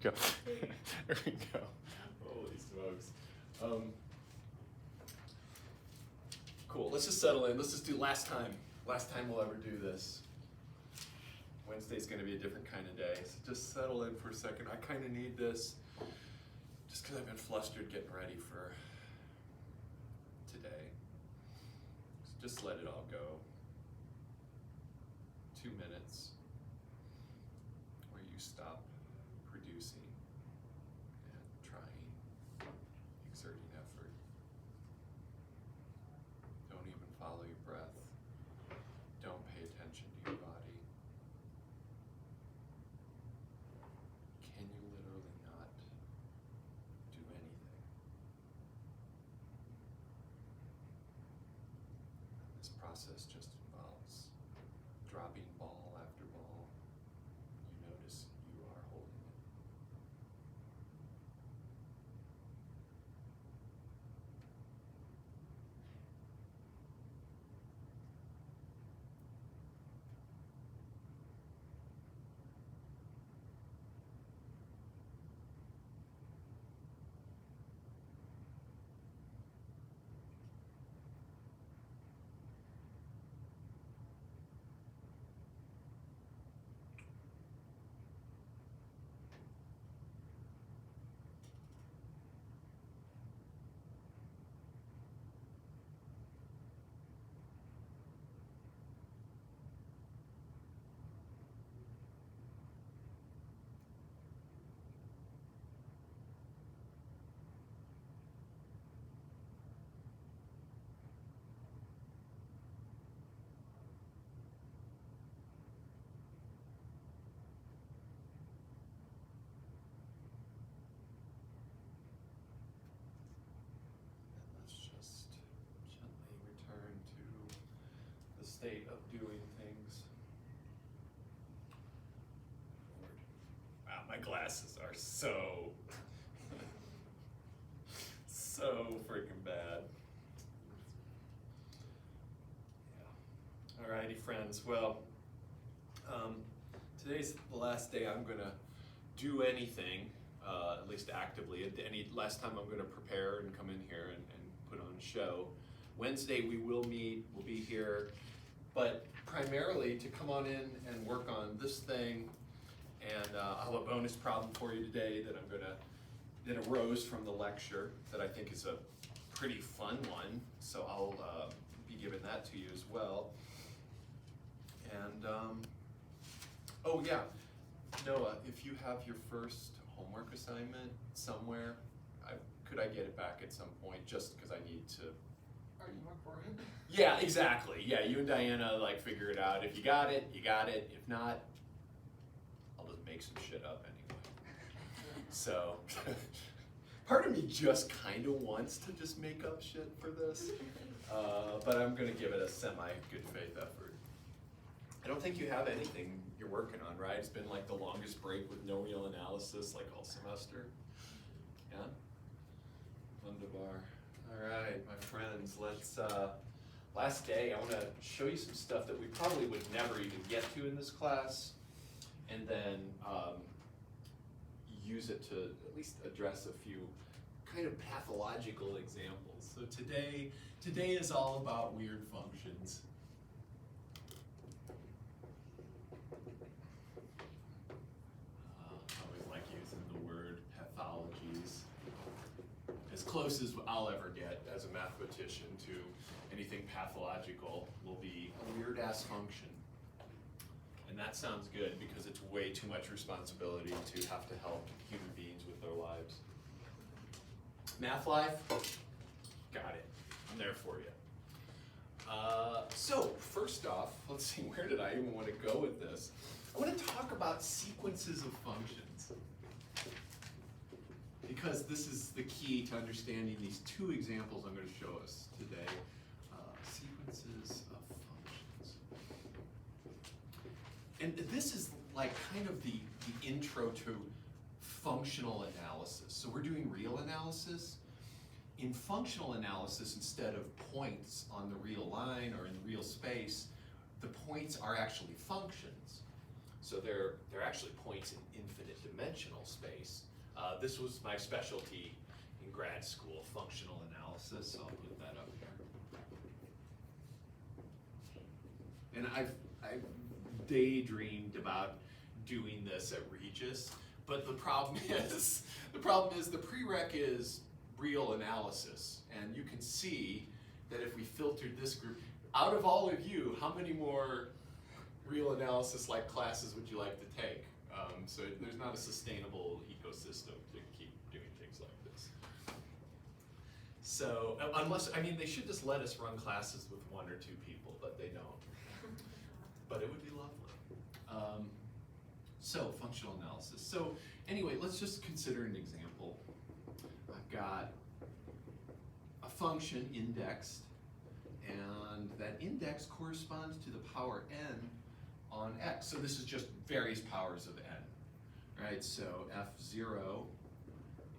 Go. There we go. Holy smokes. Cool. Let's just settle in. Let's just do last time. Last time we'll ever do this. Wednesday's going to be a different kind of day. So just settle in for a second. I kind of need this just because I've been flustered getting ready for today. So just let it all go. 2 minutes where you stop producing and trying, exerting effort. Don't even follow your breath. Don't pay attention to your body. Can you literally not do anything? This process just involves dropping ball after ball. You notice you are holding it. State of doing things. Lord. Wow, my glasses are so freaking bad. Yeah. Alrighty, friends. Well, today's the last day I'm gonna do anything, at least actively. Any last time I'm gonna prepare and come in here and put on a show. Wednesday we will meet. We'll be here. But primarily to come on in and work on this thing, and I'll have a bonus problem for you today that arose from the lecture that I think is a pretty fun one, so I'll be giving that to you as well. And, oh yeah, Noah, if you have your first homework assignment somewhere, could I get it back at some point, just because I need to. Are you important? Yeah, exactly. Yeah, you and Diana figure it out. If you got it, you got it. If not, I'll just make some shit up anyway. So, part of me just kind of wants to just make up shit for this, but I'm gonna give it a semi-good faith effort. I don't think you have anything you're working on, right? It's been the longest break with no real analysis all semester. Yeah? Wunderbar. All right, my friends, let's, last day, I want to show you some stuff that we probably would never even get to in this class, and then use it to at least address a few kind of pathological examples. So today is all about weird functions. I always like using the word pathologies. As close as I'll ever get as a mathematician to anything pathological will be a weird ass function. And that sounds good because it's way too much responsibility to have to help human beings with their lives. Math life? Got it. I'm there for you. So first off, let's see, where did I even want to go with this? I want to talk about sequences of functions, because this is the key to understanding these two examples I'm going to show us today. Sequences of functions. And this is kind of the intro to functional analysis. So we're doing real analysis. In functional analysis, instead of points on the real line or in the real space, the points are actually functions. So they're actually points in infinite dimensional space. This was my specialty in grad school, functional analysis, so I'll put that up here. And I've daydreamed about doing this at Regis, but the problem is the prereq is real analysis, and you can see that if we filtered this group, out of all of you, how many more real analysis like classes would you like to take? So there's not a sustainable ecosystem to keep doing things like this. So unless, I mean, they should just let us run classes with 1 or 2 people, but they don't. But it would be lovely. So functional analysis. So anyway, let's just consider an example. I've got a function indexed, and that index corresponds to the power n on x. So this is just various powers of n, right? So f0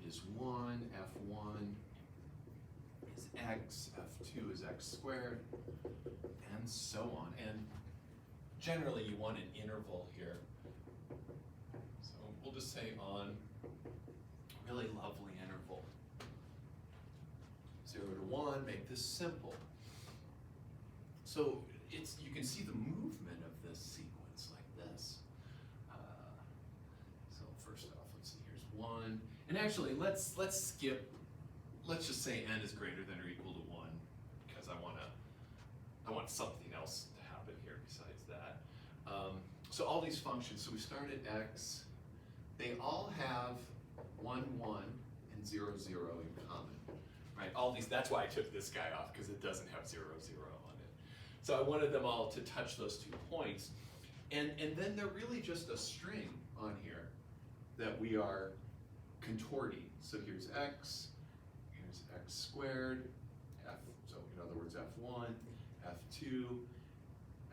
is 1, f1 is x, f2 is x squared, and so on. And generally you want an interval here. So we'll just say on a really lovely interval. 0 to 1, make this simple. So you can see the movement of this sequence like this. So first off, let's see, here's 1. And actually, let's skip, let's just say n is greater than or equal to 1, because I want something else to happen here besides that. So all these functions, so we start at x, they all have 1, 1, and 0, 0 in common, right? All these, that's why I took this guy off, because it doesn't have 0, 0 on it. So I wanted them all to touch those 2 points. And then they're really just a string on here that we are contorting. So here's x squared, f, so in other words, f1, f2,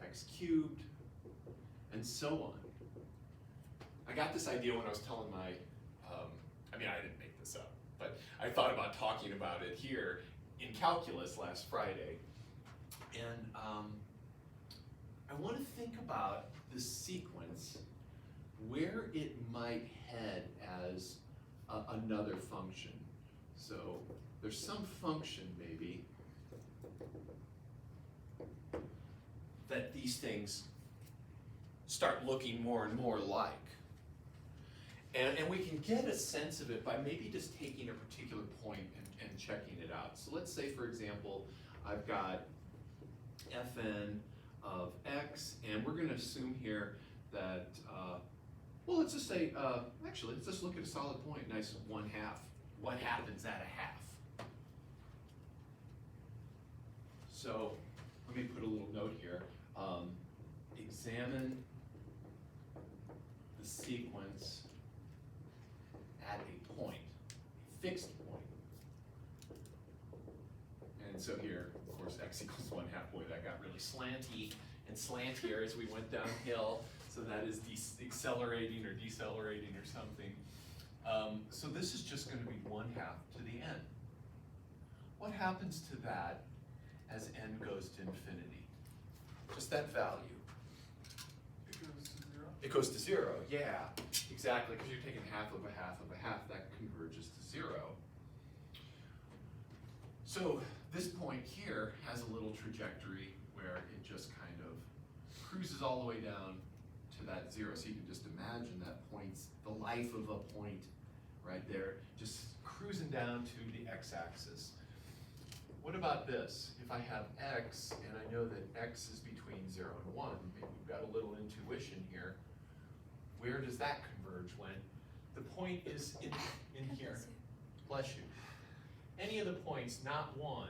x cubed, and so on. I got this idea when I was telling my, I mean, I didn't make this up, but I thought about talking about it here in calculus last Friday. And I want to think about this sequence, where it might head as another function. So there's some function maybe that these things start looking more and more like. And we can get a sense of it by maybe just taking a particular point and checking it out. So let's say, for example, I've got fn of x, and we're going to assume here that, well, let's just say, actually, let's just look at a solid point, nice 1/2. What happens at a half? So let me put a little note here. Examine the sequence at a point, a fixed point. And so here, of course, x equals 1/2. Boy, that got really slanty and slantier as we went downhill. So that is accelerating or decelerating or something. So this is just going to be 1/2 to the n. What happens to that as n goes to infinity? Just that value. It goes to 0? It goes to 0, yeah, exactly, because you're taking 1/2 of a 1/2 of a 1/2, that converges to 0. So this point here has a little trajectory where it just kind of cruises all the way down to that 0. So you can just imagine that point's the life of a point right there, just cruising down to the x-axis. What about this? If I have x, and I know that x is between 0 and 1, maybe we've got a little intuition here. Where does that converge when? The point is in here. Bless you. Any of the points, not 1,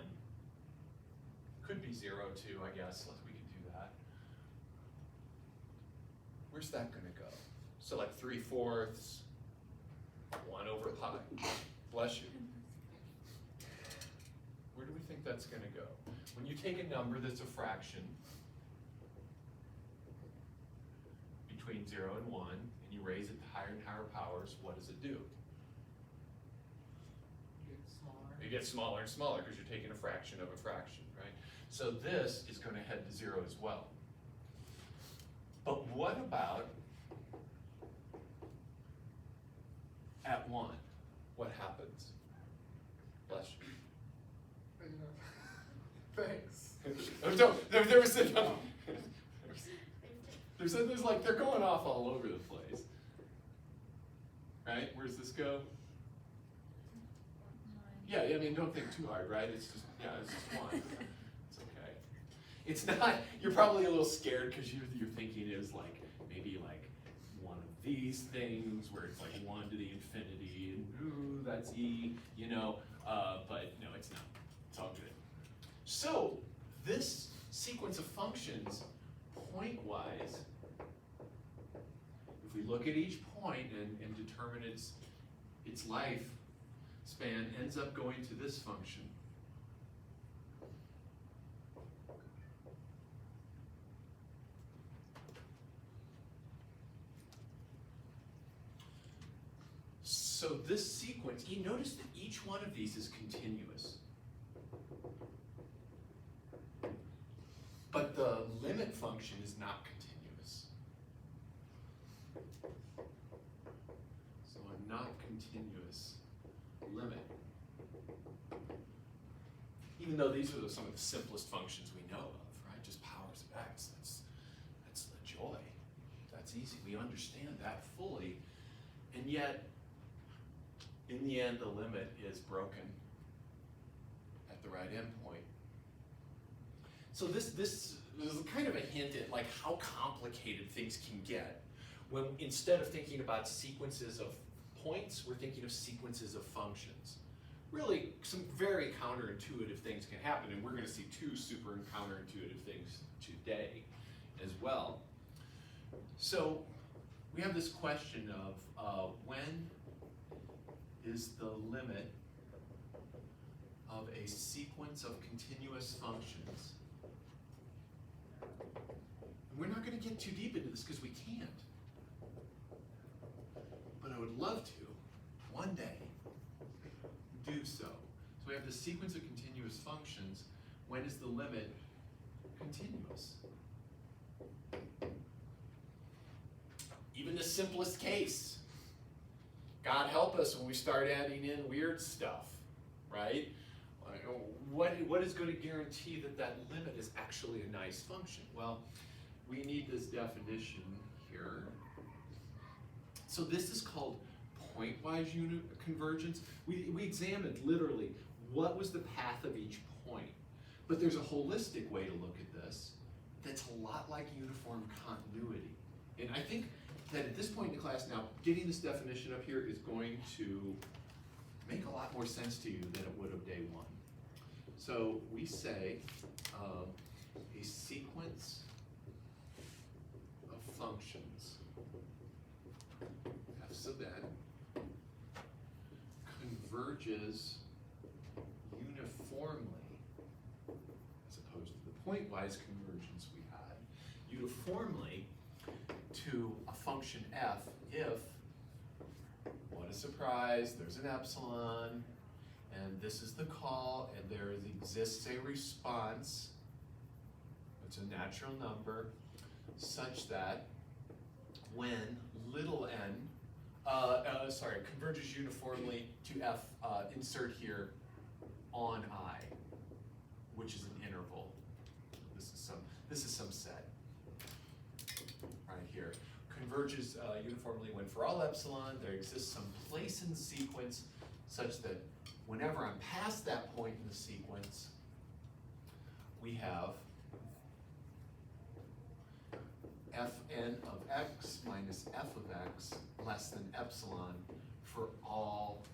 could be 0 too, I guess. We could do that. Where's that going to go? So like 3/4, 1/pi. Bless you. Where do we think that's going to go? When you take a number that's a fraction between 0 and 1, and you raise it to higher and higher powers, what does it do? It gets smaller and smaller because you're taking a fraction of a fraction, right? So this is going to head to 0 as well. But what about at 1, what happens? Bless you. Thanks. No, there was a, there's like, they're going off all over the place. Right, where's this go? Yeah, I mean, don't think too hard, right? It's just, yeah, it's just 1. It's okay. It's not, you're probably a little scared because you're thinking it is like, maybe like one of these things where it's like 1 to the infinity, and ooh, that's E, you know, but no, it's not. It's all good. So, this sequence of functions, pointwise, if we look at each point and determine its life span, ends up going to this function. So this sequence, you notice that each one of these is continuous. But the limit function is not continuous. So a not continuous limit. Even though these are some of the simplest functions we know of, right? Just powers of x, that's the joy. That's easy, we understand that fully. And yet, in the end, the limit is broken at the right endpoint. So this is kind of a hint at like how complicated things can get when instead of thinking about sequences of points, we're thinking of sequences of functions. Really, some very counterintuitive things can happen, and we're going to see 2 super counterintuitive things today as well. So we have this question of when is the limit of a sequence of continuous functions? And we're not going to get too deep into this because we can't. But I would love to, one day, do so. So we have the sequence of continuous functions. When is the limit continuous? Even the simplest case. God help us when we start adding in weird stuff, right? What is going to guarantee that that limit is actually a nice function? Well, we need this definition here. So this is called pointwise convergence. We examined literally what was the path of each point. But there's a holistic way to look at this that's a lot like uniform continuity. And I think that at this point in the class now, getting this definition up here is going to make a lot more sense to you than it would have day 1. So we say a sequence of functions, f sub n, converges uniformly, as opposed to the pointwise convergence we had, uniformly to a function f if, what a surprise, there's an epsilon, and this is the call, and there exists a response, it's a natural number, such that when little n, converges uniformly to f, insert here on I, which is an interval. This is some set. Right here, converges uniformly when for all epsilon there exists some place in the sequence such that whenever I'm past that point in the sequence, we have fn of x minus f of x less than epsilon for all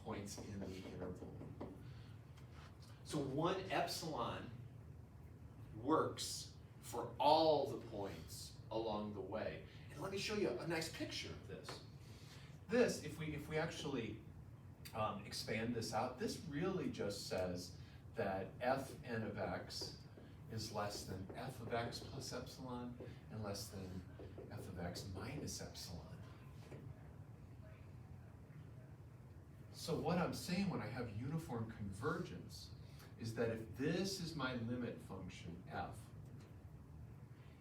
points in the interval. So 1 epsilon works for all the points along the way. And let me show you a nice picture of this. This, if we actually expand this out, this really just says that fn of x is less than f of x plus epsilon and less than f of x minus epsilon. So what I'm saying when I have uniform convergence is that if this is my limit function f,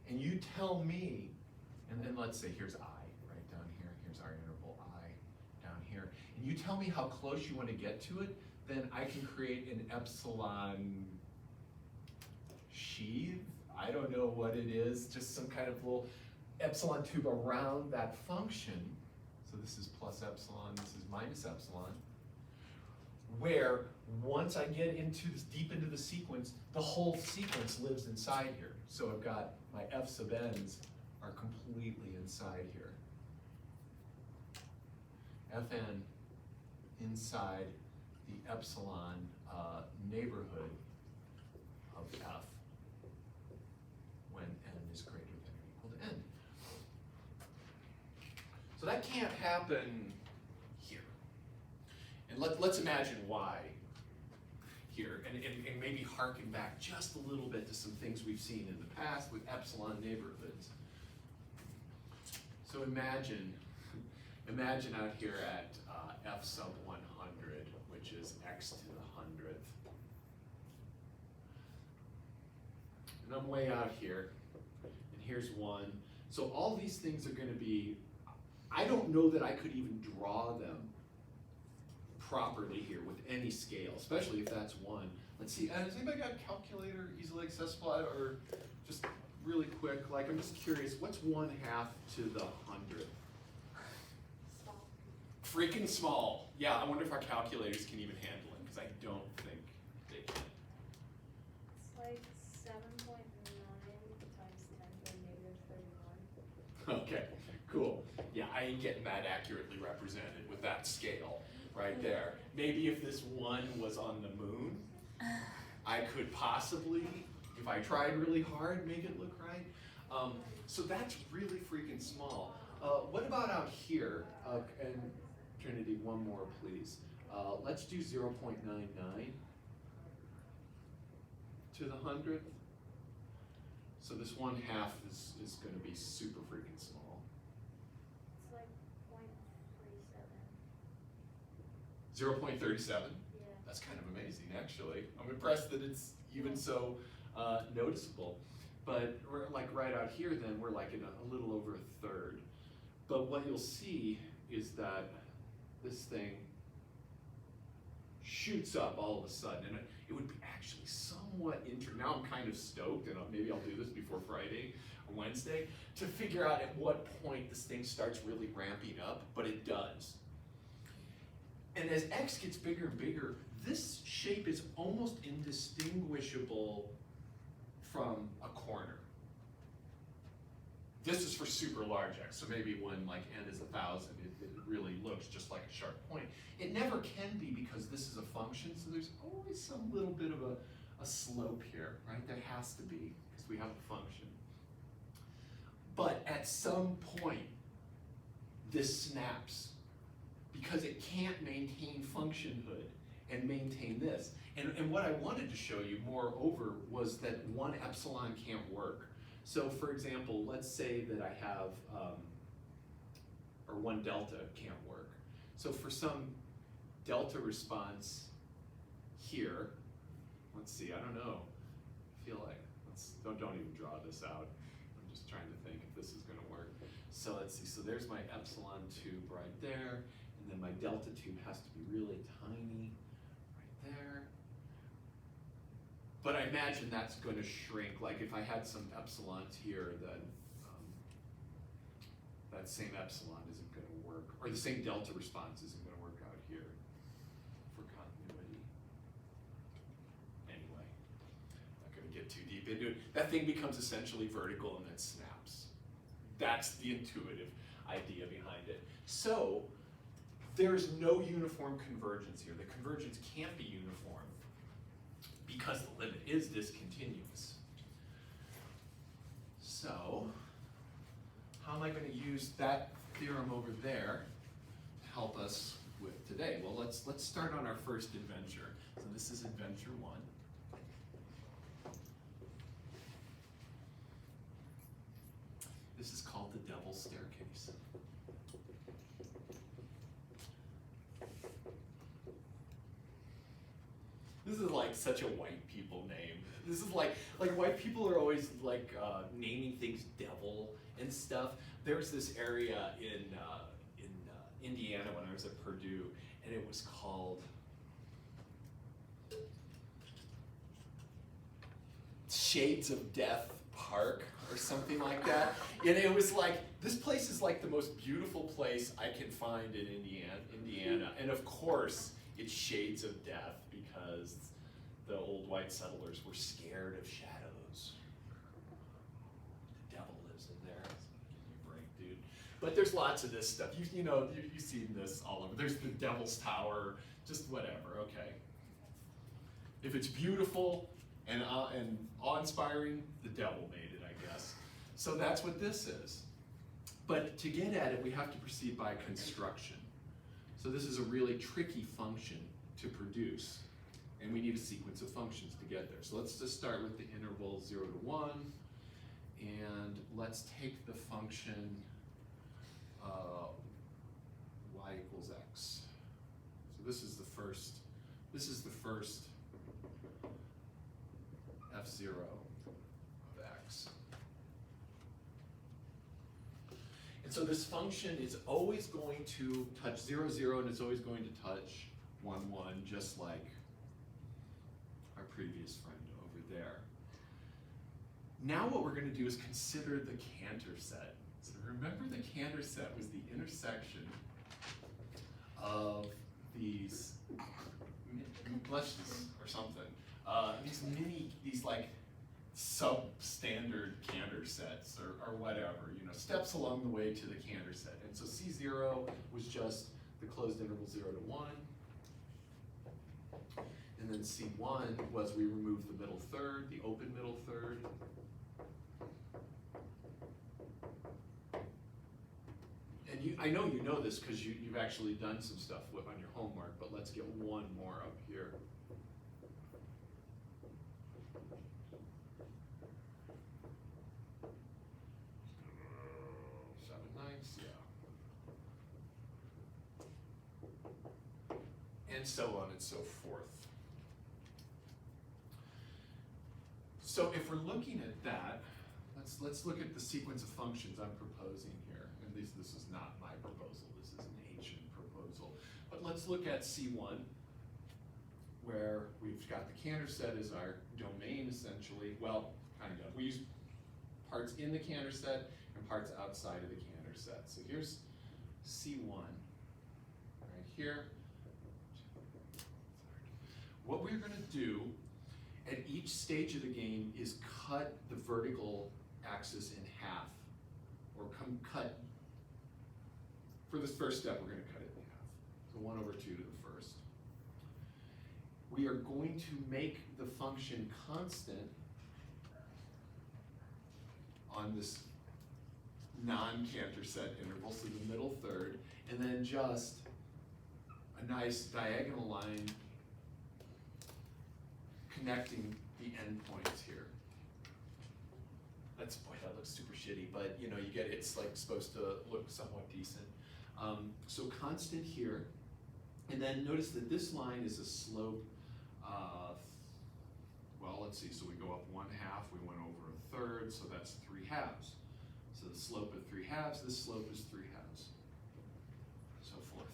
and you tell me, and then let's say here's I, right down here, here's our interval I, and you tell me how close you want to get to it, then I can create an epsilon sheath. I don't know what it is, just some kind of little epsilon tube around that function. So this is plus epsilon, this is minus epsilon, where once I get into this, deep into the sequence, the whole sequence lives inside here. So I've got my f sub n's are completely inside here. Fn inside the epsilon neighborhood of f when n is greater than or equal to n. So that can't happen here. And let's imagine why here, and maybe harken back just a little bit to some things we've seen in the past with epsilon neighborhoods. So imagine out here at f sub 100, which is x to the 100th. And I'm way out here, and here's 1. So all these things are going to be, I don't know that I could even draw them properly here with any scale, especially if that's 1. Let's see, has anybody got a calculator easily accessible, or just really quick, like I'm just curious, what's 1/2 to the 100th? Small. Freaking small. Yeah, I wonder if our calculators can even handle it, because I don't think they can. It's like 7.9 times 10 to the negative 31. Okay, cool. Yeah, I ain't getting that accurately represented with that scale right there. Maybe if this 1 was on the moon, I could possibly, if I tried really hard, make it look right. So that's really freaking small. What about out here? And Trinity, one more, please. Let's do 0.99 to the 100th. So this 1/2 is going to be super freaking small. It's like 0.37. 0.37. Yeah. That's kind of amazing, actually. I'm impressed that it's even so noticeable. But we're like right out here, then we're like in a little over 1/3. But what you'll see is that this thing shoots up all of a sudden, and it would be actually somewhat now I'm kind of stoked, and maybe I'll do this before Friday or Wednesday, to figure out at what point this thing starts really ramping up, but it does. And as x gets bigger and bigger, this shape is almost indistinguishable from a corner. This is for super large x, so maybe when like n is 1,000, it really looks just like a sharp point. It never can be because this is a function, so there's always some little bit of a slope here, right? There has to be, because we have a function. But at some point, this snaps, because it can't maintain functionhood and maintain this. And what I wanted to show you, moreover, was that 1 epsilon can't work. So for example, let's say that I have, or 1 delta can't work. So for some delta response here, let's see, I don't know, I feel like, don't even draw this out. I'm just trying to think if this is gonna work. So let's see, so there's my epsilon tube right there, and then my delta tube has to be really tiny right there. But I imagine that's going to shrink. Like if I had some epsilons here, then that same epsilon isn't going to work, or the same delta response isn't going to work out here for continuity. Anyway, not going to get too deep into it. That thing becomes essentially vertical and then snaps. That's the intuitive idea behind it. So there's no uniform convergence here. The convergence can't be uniform because the limit is discontinuous. So how am I going to use that theorem over there to help us with today? Well, let's start on our first adventure. So this is adventure 1. This is called the Devil's Staircase. This is like such a white people name. This is like white people are always like naming things devil and stuff. There's this area in Indiana when I was at Purdue, and it was called Shades of Death Park or something like that. And it was like, this place is like the most beautiful place I can find in Indiana. And of course, it's shades of death because the old white settlers were scared of shadows. The devil lives in there. Give me a break, dude. But there's lots of this stuff. You've seen this all over. There's the Devil's Tower, just whatever, okay. If it's beautiful and awe-inspiring, the devil made it, I guess. So that's what this is. But to get at it, we have to proceed by construction. So this is a really tricky function to produce, and we need a sequence of functions to get there. So let's just start with the interval 0 to 1, and let's take the function y equals x. So this is the first f0 of x. And so this function is always going to touch 0, 0, and it's always going to touch 1, 1, just like our previous friend over there. Now what we're going to do is consider the Cantor set. So remember, the Cantor set was the intersection of these meshes or something. These like substandard Cantor sets or whatever, steps along the way to the Cantor set. And so C0 was just the closed interval 0 to 1. And then C1 was we removed the middle third, the open middle third. And I know you know this because you've actually done some stuff on your homework, but let's get one more up here. And so on and so forth. So if we're looking at that, let's look at the sequence of functions I'm proposing here. And this is not my proposal, this is an ancient proposal. But let's look at C1, where we've got the Cantor set as our domain essentially. Well, kind of. We use parts in the Cantor set and parts outside of the Cantor set. So here's C1, right here. What we're going to do at each stage of the game is cut the vertical axis in half, or cut, for this first step, we're going to cut it in half. So 1 over 2 to the first. We are going to make the function constant on this non-Cantor set interval, so the middle third, and then just a nice diagonal line connecting the endpoints here. Boy, that looks super shitty, but you get it's like supposed to look somewhat decent. So constant here, and then notice that this line is a slope. Well, let's see. So we go up 1/2. We went over 1/3, so that's 3/2. So the slope of 3/2. This slope is 3/2. So forth.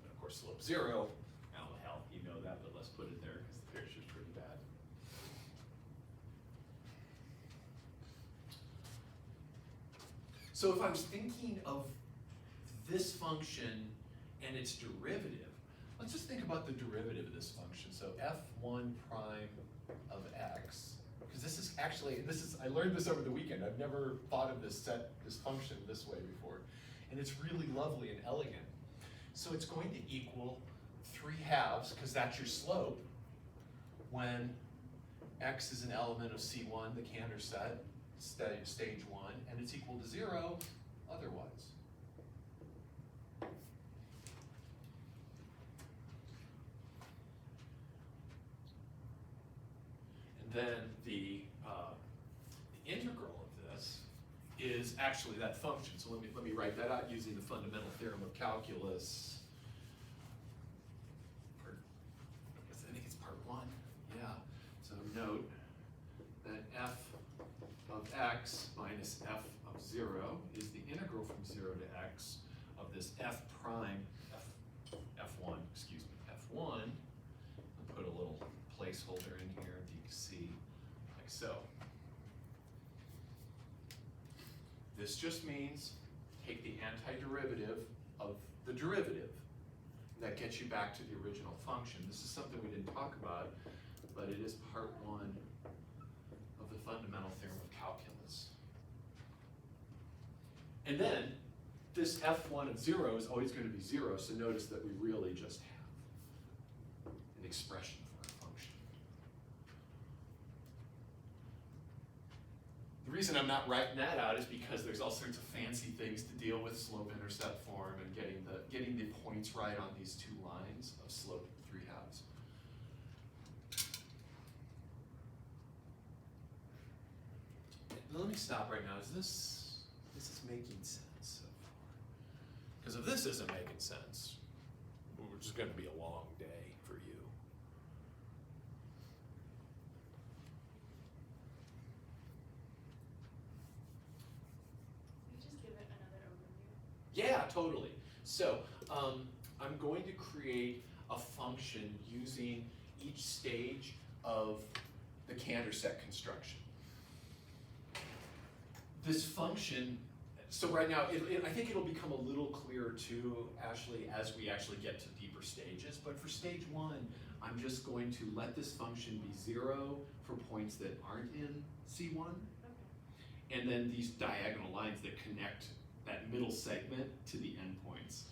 And of course, slope 0. Now, hell, you know that, but let's put it there because the picture's pretty bad. So if I was thinking of this function and its derivative, let's just think about the derivative of this function. So f1 prime of x, because I learned this over the weekend. I've never thought of this function this way before. And it's really lovely and elegant. So it's going to equal 3/2, because that's your slope, when x is an element of C1, the Cantor set, stage 1, and it's equal to 0 otherwise. And then the integral of this is actually that function. So let me write that out using the fundamental theorem of calculus. I think it's part 1. Yeah. So note that f of x minus f of 0 is the integral from 0 to x of this f prime, This just means take the antiderivative of the derivative. That gets you back to the original function. This is something we didn't talk about, but it is part one of the fundamental theorem of calculus. And then this f1 of 0 is always going to be 0, so notice that we really just have an expression for our function. The reason I'm not writing that out is because there's all sorts of fancy things to deal with slope-intercept form and getting the points right on these two lines of slope 3/2. Let me stop right now. Is this is making sense so far? Because if this isn't making sense, we're just going to be a long day for you. Just give it another overview. Yeah, totally. So I'm going to create a function using each stage of the Cantor set construction. This function, so right now, I think it'll become a little clearer too, Ashley, as we actually get to deeper stages. But for stage 1, I'm just going to let this function be 0 for points that aren't in C1. Okay. And then these diagonal lines that connect that middle segment to the endpoints.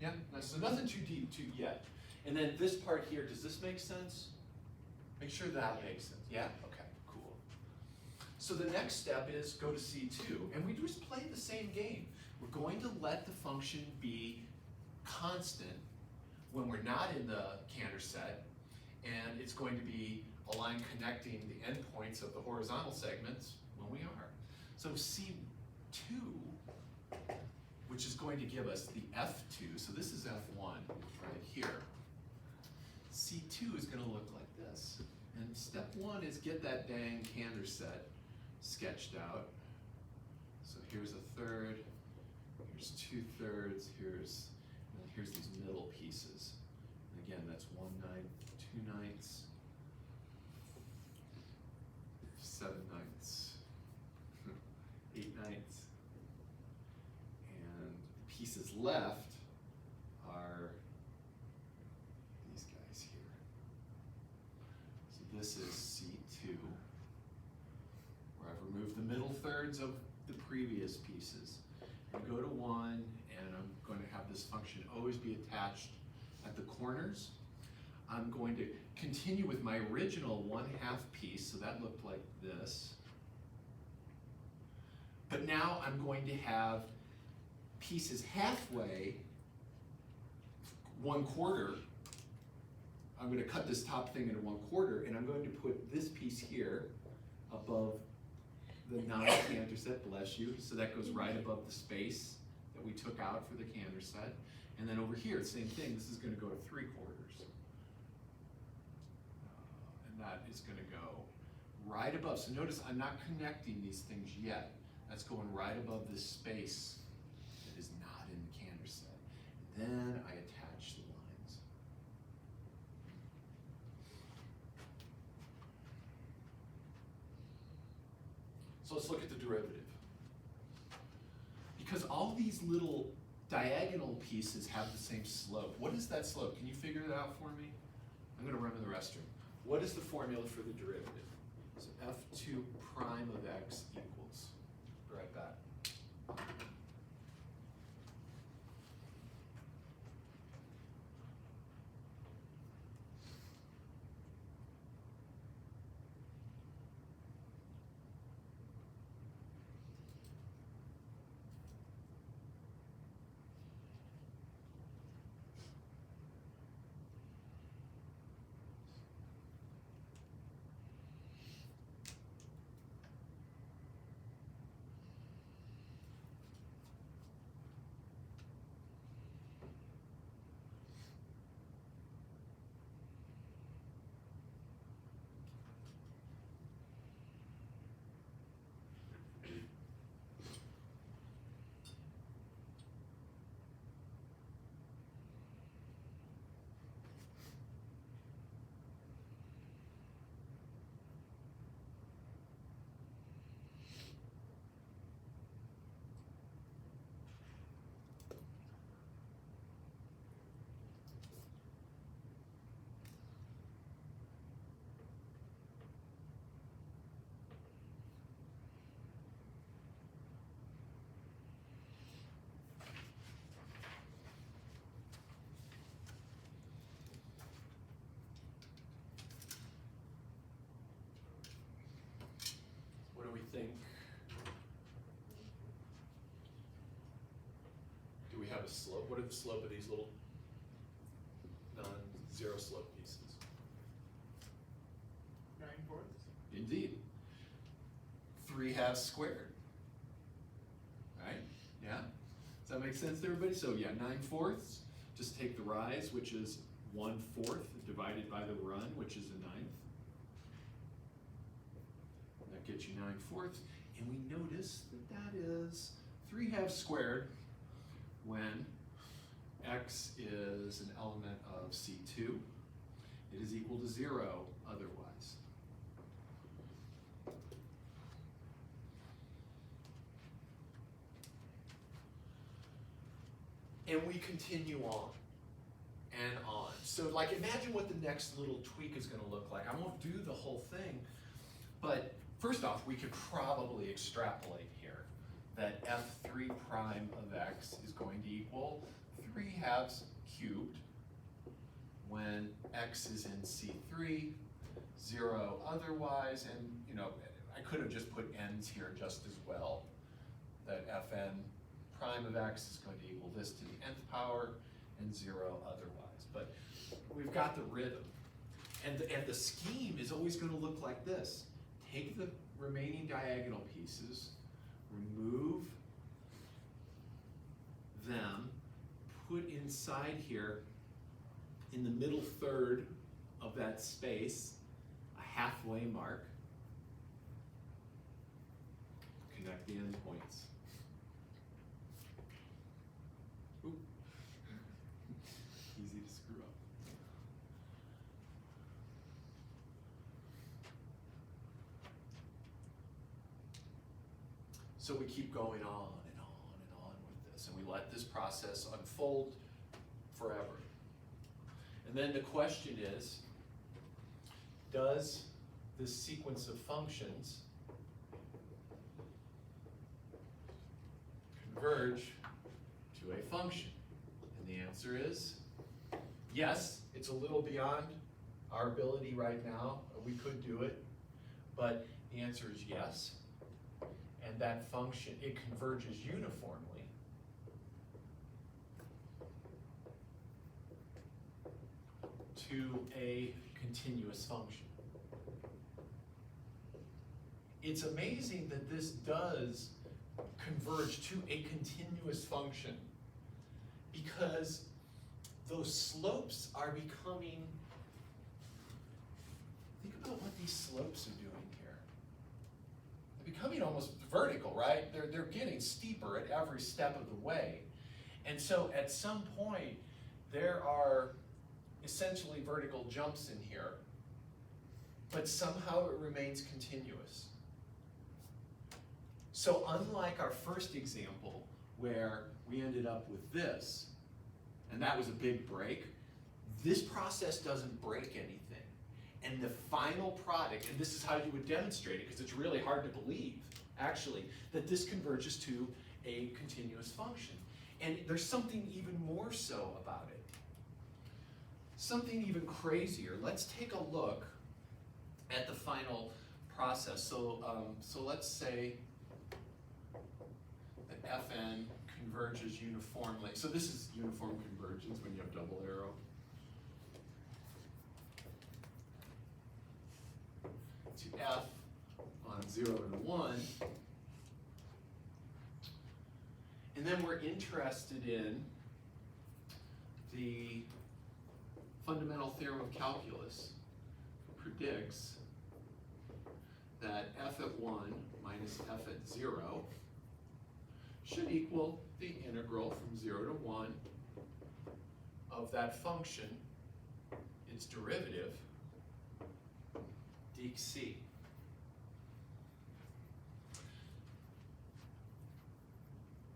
Yeah, so nothing too deep yet. And then this part here, does this make sense? Make sure that makes sense. Yeah, okay, cool. So the next step is go to C2, and we just play the same game. We're going to let the function be constant when we're not in the Cantor set, and it's going to be a line connecting the endpoints of the horizontal segments when we are. So C2, which is going to give us the F2, so this is F1 right here. C2 is going to look like this. And step 1 is get that dang Cantor set sketched out. So here's a third, here's 2/3, here's these middle pieces. And again, that's 1/9, 2/9, 7/9, 8/9. And the pieces left are these guys here. So this is C2, where I've removed the middle thirds of the previous pieces. And go to 1, and I'm going to have this function always be attached at the corners. I'm going to continue with my original 1/2 piece, so that looked like this. But now I'm going to have pieces halfway, 1/4. I'm going to cut this top thing into 1/4, and I'm going to put this piece here above the non-Cantor set, bless you. So that goes right above the space that we took out for the Cantor set. And then over here, same thing, this is going to go to 3/4. And that is going to go right above. So notice I'm not connecting these things yet. That's going right above this space that is not in the Cantor set. And then I attach the lines. So let's look at the derivative. Because all these little diagonal pieces have the same slope. What is that slope? Can you figure that out for me? I'm going to run to the restroom. What is the formula for the derivative? So f2 prime of x equals. Be right back. think? Do we have a slope? What are the slope of these little non-zero slope pieces? 9/4. Indeed. 3/2 squared. Right? Yeah? Does that make sense to everybody? So yeah, 9/4. Just take the rise, which is 1/4, divided by the run, which is a 9th. That gets you 9/4. And we notice that that is 3/2 squared when x is an element of C2. It is equal to 0 otherwise. And we continue on and on. So like imagine what the next little tweak is going to look like. I won't do the whole thing, but first off, we could probably extrapolate here that f3 prime of x is going to equal 3/2 cubed when x is in C3, 0 otherwise, and you know, I could have just put n's here just as well, that fn prime of x is going to equal this to the nth power and 0 otherwise. But we've got the rhythm. And the scheme is always going to look like this. Take the remaining diagonal pieces, remove them, put inside here in the middle third of that space a halfway mark, connect the endpoints. Ooh. Easy to screw up. So we keep going on and on and on with this, and we let this process unfold forever. And then the question is, does this sequence of functions converge to a function? And the answer is yes. It's a little beyond our ability right now. We could do it, but the answer is yes. And that function, it converges uniformly to a continuous function. It's amazing that this does converge to a continuous function because those slopes are becoming, think about what these slopes are doing here. They're becoming almost vertical, right? They're getting steeper at every step of the way. And so at some point, there are essentially vertical jumps in here, but somehow it remains continuous. So unlike our first example, where we ended up with this, and that was a big break, this process doesn't break anything. And the final product, and this is how you would demonstrate it, because it's really hard to believe, actually, that this converges to a continuous function. And there's something even more so about it. Something even crazier. Let's take a look at the final process. So let's say that Fn converges uniformly. So this is uniform convergence when you have double arrow. To F on 0 and 1. And then we're interested in the fundamental theorem of calculus predicts that f at 1 minus f at 0 should equal the integral from 0 to 1 of that function, its derivative, dc.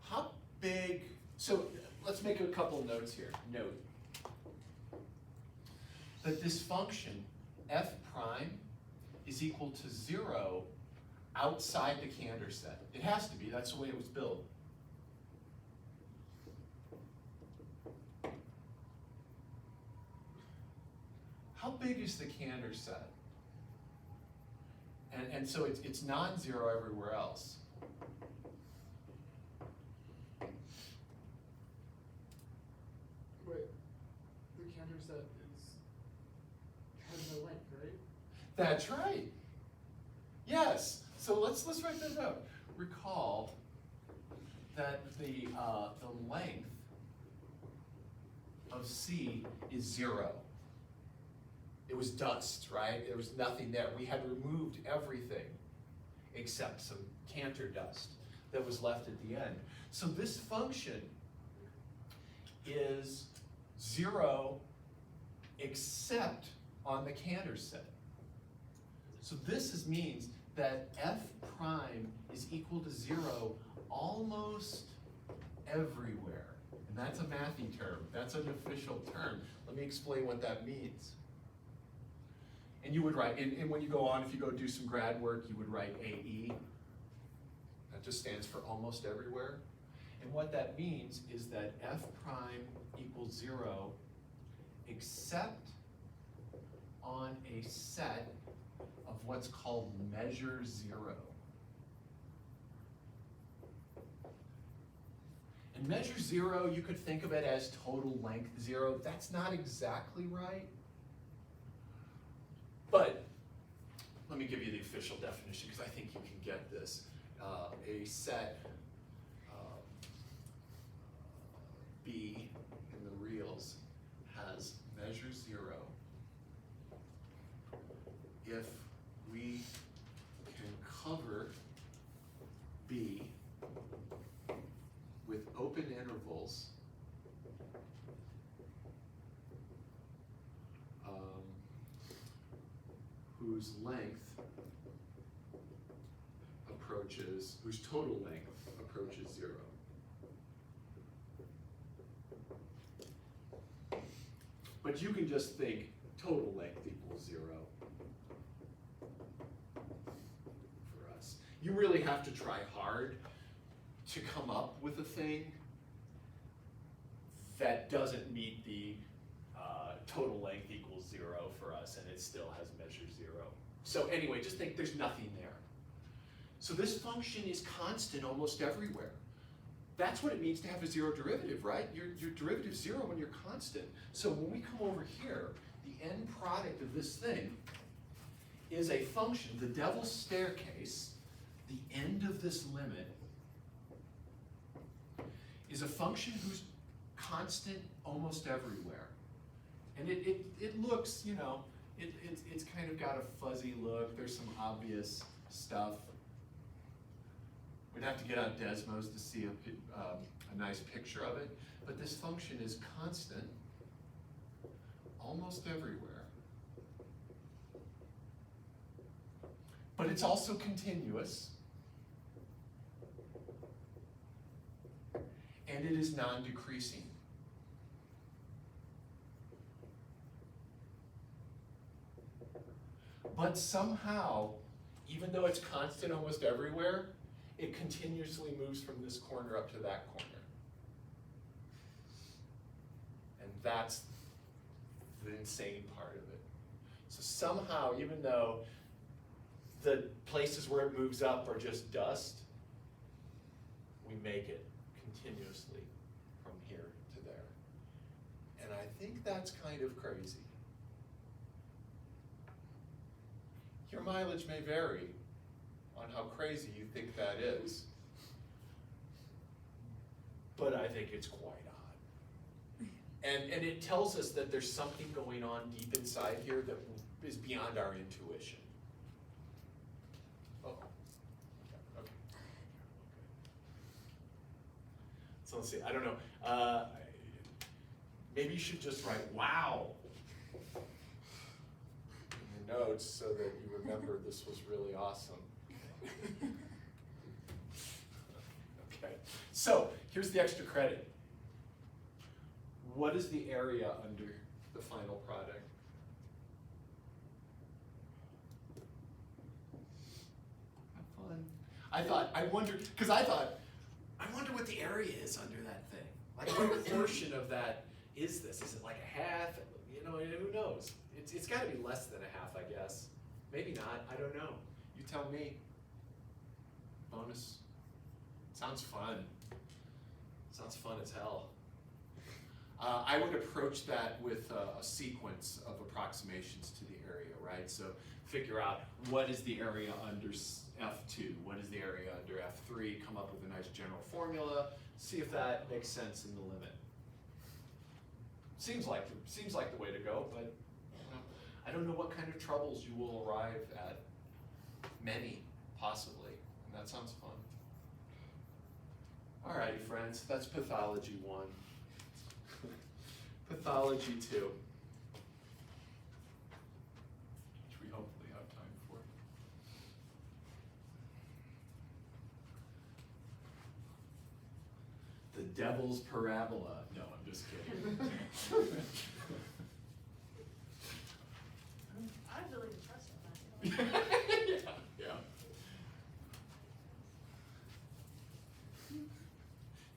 How big, so let's make a couple notes here. Note that this function, f prime, is equal to 0 outside the Cantor set. It has to be, that's the way it was built. How big is the Cantor set? And And so it's non-zero everywhere else. Wait, the counter set has no length, right? That's right. Yes. So let's write that out. Recall that the length of C is 0. It was dust, right? There was nothing there. We had removed everything except some Cantor dust that was left at the end. So this function is 0 except on the Cantor set. So this means that f prime is equal to 0 almost everywhere. And that's a mathy term. That's an official term. Let me explain what that means. And you would write, and when you go on, if you go do some grad work, you would write AE. That just stands for almost everywhere. And what that means is that f prime equals 0 except on a set of what's called measure 0. And measure 0, you could think of it as total length 0. That's not exactly right. But let me give you the official definition because I think you can get this. A set B in the reals has measure 0 if we can cover B with open intervals whose length approaches, whose total length approaches 0. But you can just think total length equals 0 for us. You really have to try hard to come up with a thing that doesn't meet the total length equals 0 for us, and it still has measure 0. So anyway, just think there's nothing there. So this function is constant almost everywhere. That's what it means to have a 0 derivative, right? Your derivative is 0 when you're constant. So when we come over here, the end product of this thing is a function, the devil's staircase, the end of this limit, is a function whose constant almost everywhere. And it looks, you know, it's kind of got a fuzzy look. There's some obvious stuff. We'd have to get out Desmos to see a nice picture of it. But this function is constant almost everywhere. But it's also continuous. And it is non-decreasing. But somehow, even though it's constant almost everywhere, it continuously moves from this corner up to that corner. And that's the insane part of it. So somehow, even though the places where it moves up are just dust, we make it continuously from here to there. And I think that's kind of crazy. Your mileage may vary on how crazy you think that is, but I think it's quite odd. And it tells us that there's something going on deep inside here that is beyond our intuition. Oh, okay. So let's see, I don't know. Maybe you should just write, wow, in your notes so that you remember this was really awesome. Okay, so here's the extra credit. What is the area under the final product? Have fun. I wonder what the area is under that thing. Like, what portion of that is this? Is it like a half? You know, who knows? It's got to be less than a half, I guess. Maybe not. I don't know. You tell me. Bonus. Sounds fun. Sounds fun as hell. I would approach that with a sequence of approximations to the area, right? So figure out what is the area under F2, what is the area under F3, come up with a nice general formula, see if that makes sense in the limit. Seems like the way to go, but I don't know what kind of troubles you will arrive at. Many, possibly, and that sounds fun. Alrighty, friends, that's pathology 1. Pathology 2, which we hopefully have time for. The devil's parabola. No, I'm just kidding. I really impressed with that. Yeah.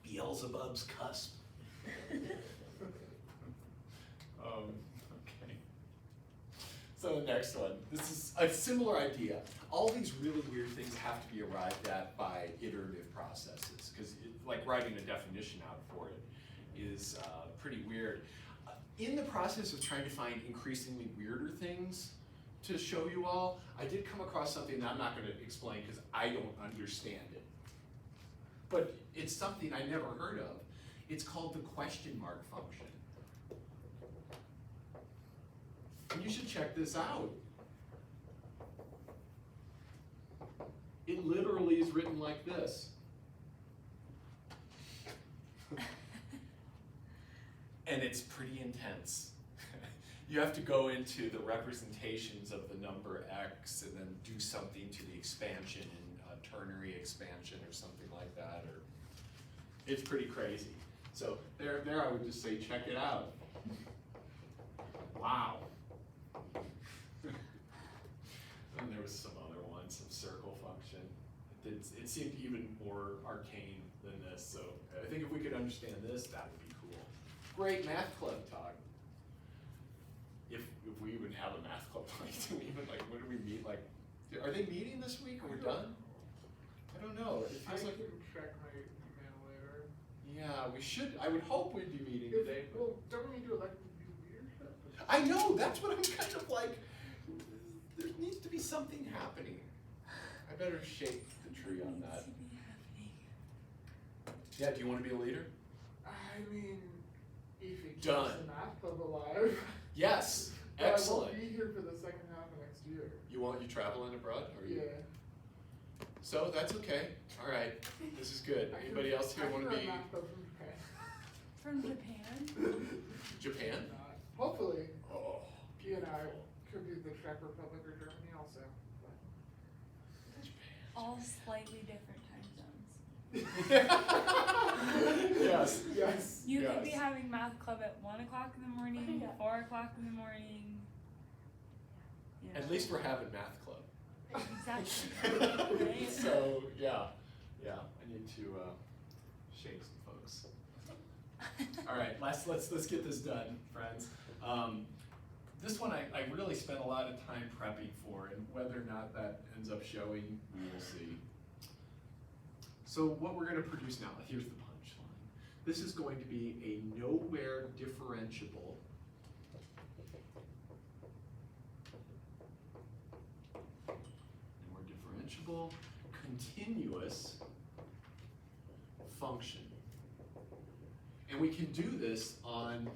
Beelzebub's cusp. Okay. So the next one, this is a similar idea. All these really weird things have to be arrived at by iterative processes, because like writing a definition out for it is pretty weird. In the process of trying to find increasingly weirder things to show you all, I did come across something that I'm not going to explain because I don't understand it. But it's something I never heard of. It's called the question mark function. And you should check this out. It literally is written like this. And it's pretty intense. You have to go into the representations of the number x and then do something to the expansion in ternary expansion or something like that. Or it's pretty crazy. So there I would just say check it out. Wow. And there was some other one, some circle function. It seemed even more arcane than this. So I think if we could understand this, that would be cool. Great math club talk. If we even have a math club, like, do we even, like, when do we meet? Like, are they meeting this week? Are we done? I don't know. It feels like. I can check my email later. Yeah, we should. I would hope we'd be meeting today. Well, don't we need to elect new leadership? I know. That's what I'm kind of like. There needs to be something happening. I better shake the tree on that. Yeah. Do you want to be a leader? I mean, if it keeps Done. the math club alive. Yes. But Excellent. I won't be here for the second half of next year. You traveling abroad? Or you? Yeah. So that's okay. All right. This is good. Anybody else here want to be? Math club from Japan. From Japan? Japan? Hopefully, Oh. P and I could be the Czech Republic or Germany also. But. All slightly different time zones. Yes. Yes. You Yes. could be having math club at 1 o'clock in the morning, 4 o'clock in the morning. You know. At least we're having math club. Exactly. Right? So yeah, I need to shake some folks. All right, let's get this done, friends. This one I really spent a lot of time prepping for, and whether or not that ends up showing, we will see. So what we're going to produce now, here's the punchline. This is going to be a nowhere differentiable continuous function. And we can do this on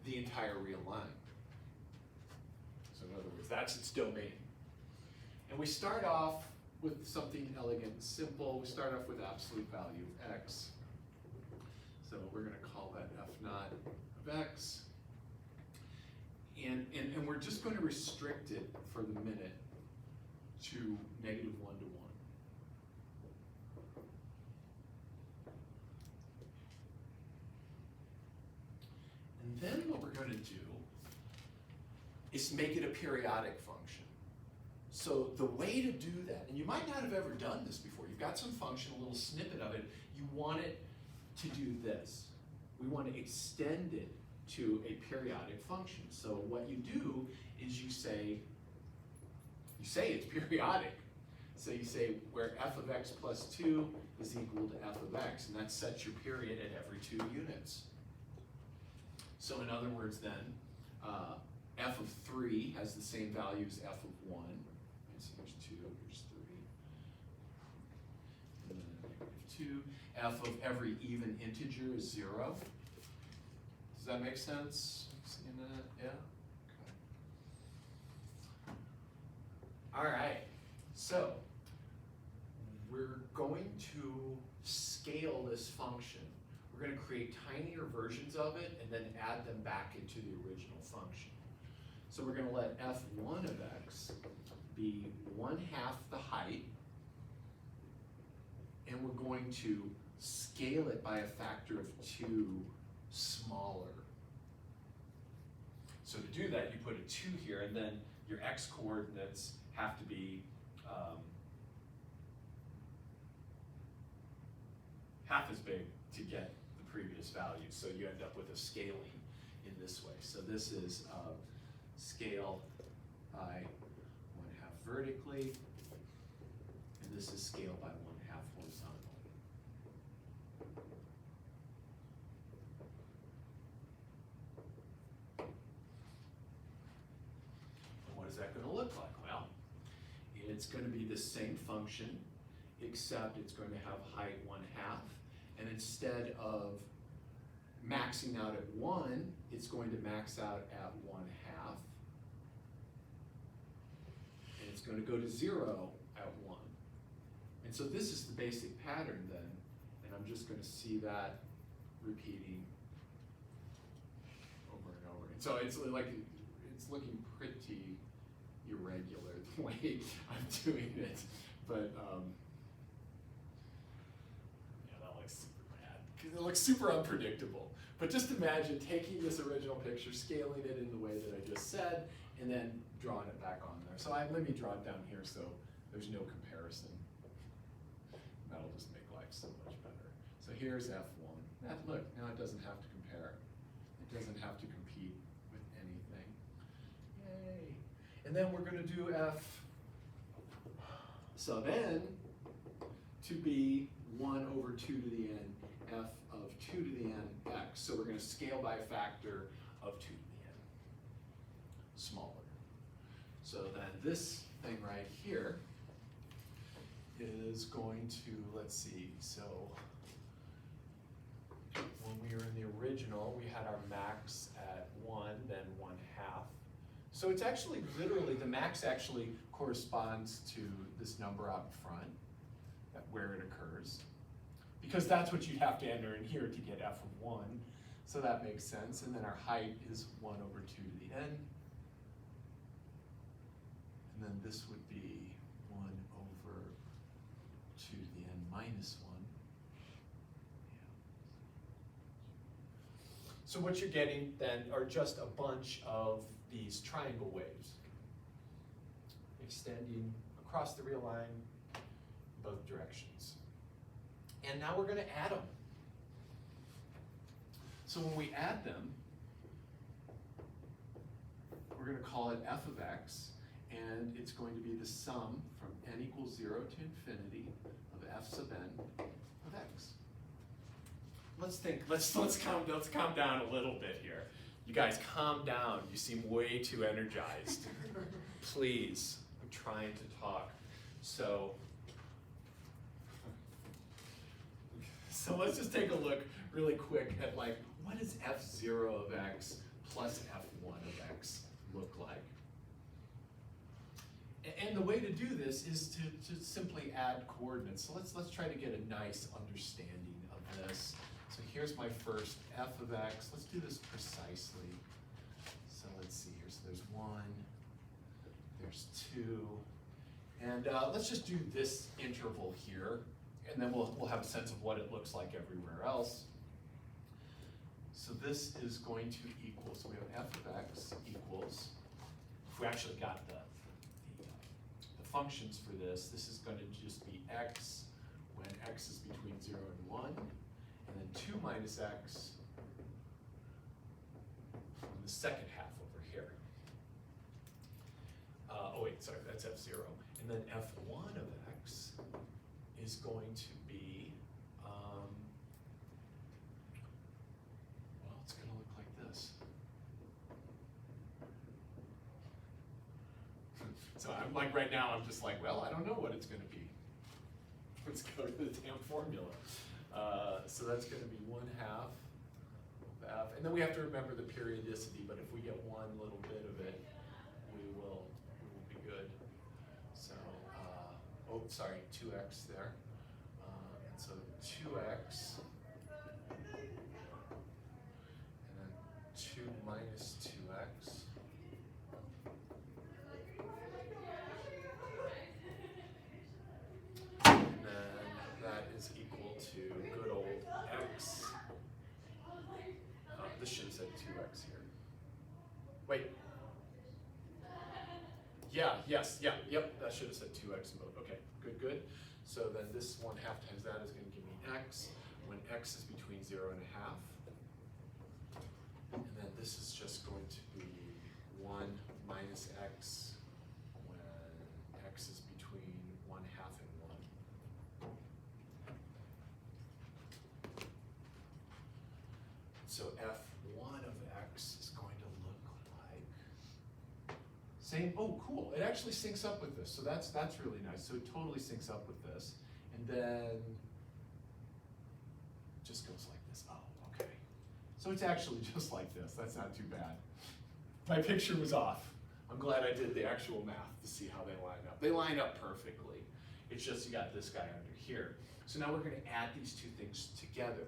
the entire real line. So in other words, that's its domain. And we start off with something elegant and simple. We start off with absolute value of x. So we're going to call that f naught of x. And we're just going to restrict it for the minute to -1 to 1. And then what we're going to do is make it a periodic function. So the way to do that, and you might not have ever done this before, you've got some function, a little snippet of it, you want it to do this. We want to extend it to a periodic function. So what you do is you say, you say it's periodic. So you say where f of x plus 2 is equal to f of x, and that sets your period at every 2 units. So in other words then, f of 3 has the same value as f of 1. And so here's 2, here's 3. And then negative 2. F of every even integer is 0. Does that make sense? Seeing that? Yeah? Okay. All right. So we're going to scale this function. We're going to create tinier versions of it and then add them back into the original function. So we're going to let f1 of x be 1/2 the height, and we're going to scale it by a factor of 2 smaller. So to do that, you put a 2 here, and then your x coordinates have to be half as big to get the previous value. So you end up with a scaling in this way. So this is scale by 1/2 vertically, and this is scale by 1/2 horizontally. And what is that going to look like? Well, it's going to be the same function, except it's going to have height 1/2, and instead of maxing out at 1, it's going to max out at 1/2, and it's going to go to 0 at 1. And so this is the basic pattern then, and I'm just going to see that repeating over and over. And so it's like, it's looking pretty irregular the way I'm doing it, but yeah, that looks super bad because it looks super unpredictable. But just imagine taking this original picture, scaling it in the way that I just said, and then drawing it back on there. So let me draw it down here so there's no comparison. That'll just make life so much better. So here's F1. Look, now it doesn't have to compare. It doesn't have to compete with anything. Yay. And then we're going to do F sub n to be 1/2 to the n, f of 2 to the n x. So we're going to scale by a factor of 2 to the n, smaller. So then this thing right here is going to, let's see, so when we were in the original, we had our max at 1, then 1/2. So it's actually literally, the max actually corresponds to this number out in front, where it occurs. Because that's what you'd have to enter in here to get f of 1. So that makes sense. And then our height is 1/2 to the n. And then this would be 1/2 to the n minus 1. Yeah. So what you're getting then are just a bunch of these triangle waves extending across the real line in both directions. And now we're going to add them. So when we add them, we're going to call it f of x, and it's going to be the sum from n equals 0 to infinity of f sub n of x. Let's calm down a little bit here. You guys calm down. You seem way too energized. Please, I'm trying to talk. So let's just take a look really quick at like, what does f0 of x plus f1 of x look like? And the way to do this is to simply add coordinates. So let's try to get a nice understanding of this. So here's my first f of x. Let's do this precisely. So let's see here. So there's 1, there's 2, and let's just do this interval here, and then we'll have a sense of what it looks like everywhere else. So this is going to equal, so we have f of x equals, if we actually got the functions for this is going to just be x when x is between 0 and 1, and then 2 minus x from the second half over here. oh wait, sorry, that's F0. And then F1 of x is going to be, well, it's going to look like this. So I'm like, right now, I'm just like, well, I don't know what it's going to be. Let's go to the damn formula. So that's going to be 1/2 of f. And then we have to remember the periodicity, but if we get one little bit of it, we will be good. So, oh, sorry, 2x there. And so 2x, and then 2 minus 2x. And then that is equal to good old x. This should have said 2x here. Wait. Yeah, yes, yeah, yep, that should have said 2x in both. Okay, good. So then this 1/2 times that is going to give me x, when x is between 0 and 1/2. And then this is just going to be 1 minus x when x is between 1/2 and 1. So f1 of x is going to look like, same, oh cool, it actually syncs up with this, so that's really nice. So it totally syncs up with this. And then just goes like this, oh, okay. So it's actually just like this, that's not too bad. My picture was off. I'm glad I did the actual math to see how they line up. They line up perfectly. It's just you got this guy under here. So now we're gonna add these two things together.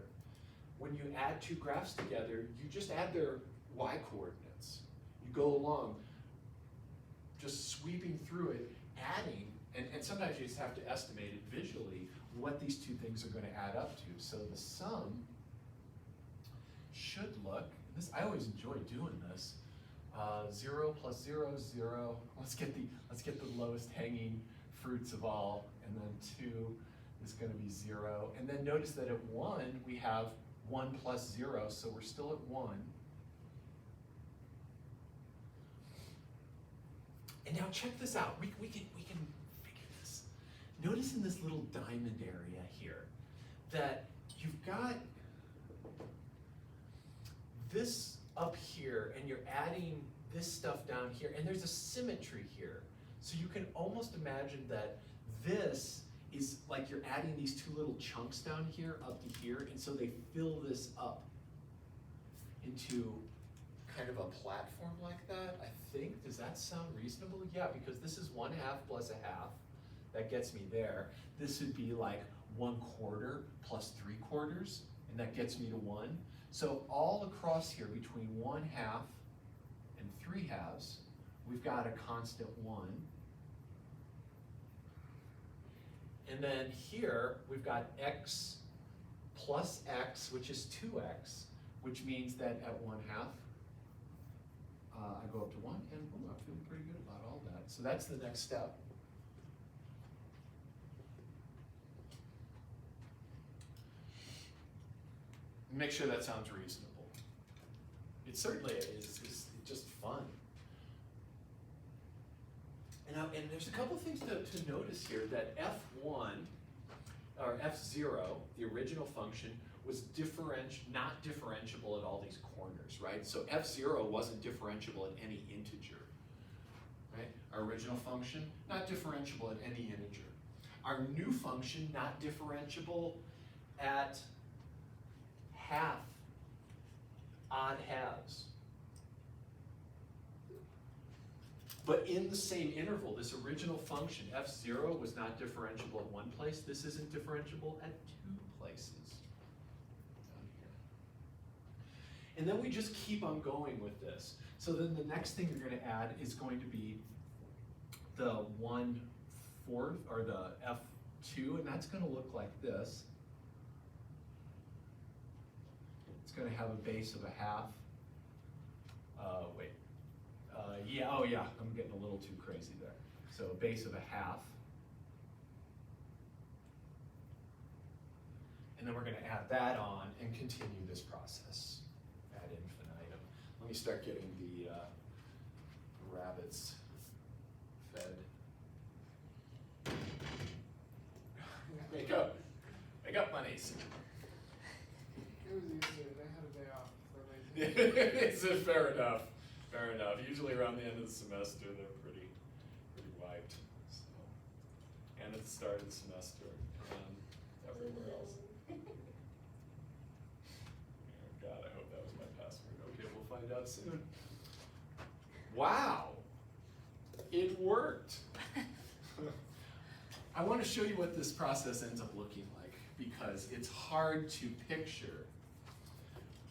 When you add two graphs together, you just add their y coordinates. You go along, just sweeping through it, adding, and sometimes you just have to estimate it visually what these two things are going to add up to. So the sum should look, this, I always enjoy doing this, 0 plus 0 is 0. Let's get the lowest hanging fruits of all, and then 2 is going to be 0. And then notice that at 1 we have 1 plus 0, so we're still at 1. And now check this out. We can figure this. Notice in this little diamond area here that you've got this up here, and you're adding this stuff down here, and there's a symmetry here. So you can almost imagine that this is like you're adding these two little chunks down here up to here, and so they fill this up into kind of a platform like that, I think. Does that sound reasonable? Yeah, because this is 1/2 plus 1/2. That gets me there. This would be like 1/4 plus 3/4, and that gets me to 1. So all across here between 1/2 and 3/2, we've got a constant 1. And then here, we've got x plus x, which is 2x, which means that at 1/2, I go up to 1, and I'm feeling pretty good about all that. So that's the next step. Make sure that sounds reasonable. It certainly is. It's just fun. And there's a couple things to notice here, that f1, or f0, the original function, was not differentiable at all these corners, right? So f0 wasn't differentiable at any integer, right? Our original function, not differentiable at any integer. Our new function, not differentiable at half, odd halves. But in the same interval, this original function, f0, was not differentiable at one place. This isn't differentiable at 2 places. Down here. And then we just keep on going with this. So then the next thing you're going to add is going to be the 1/4, or the f2, and that's going to look like this. It's going to have a base of 1/2. Yeah, oh yeah, I'm getting a little too crazy there. So a base of 1/2. And then we're going to add that on and continue this process ad infinitum. Let me start getting the rabbits fed. It's fair enough. Fair enough. Usually around the end of the semester, they're pretty wiped. So, and at the start of the semester, and everywhere else. Oh God, I hope that was my password. Okay, we'll find out soon. Wow, it worked. I want to show you what this process ends up looking like, because it's hard to picture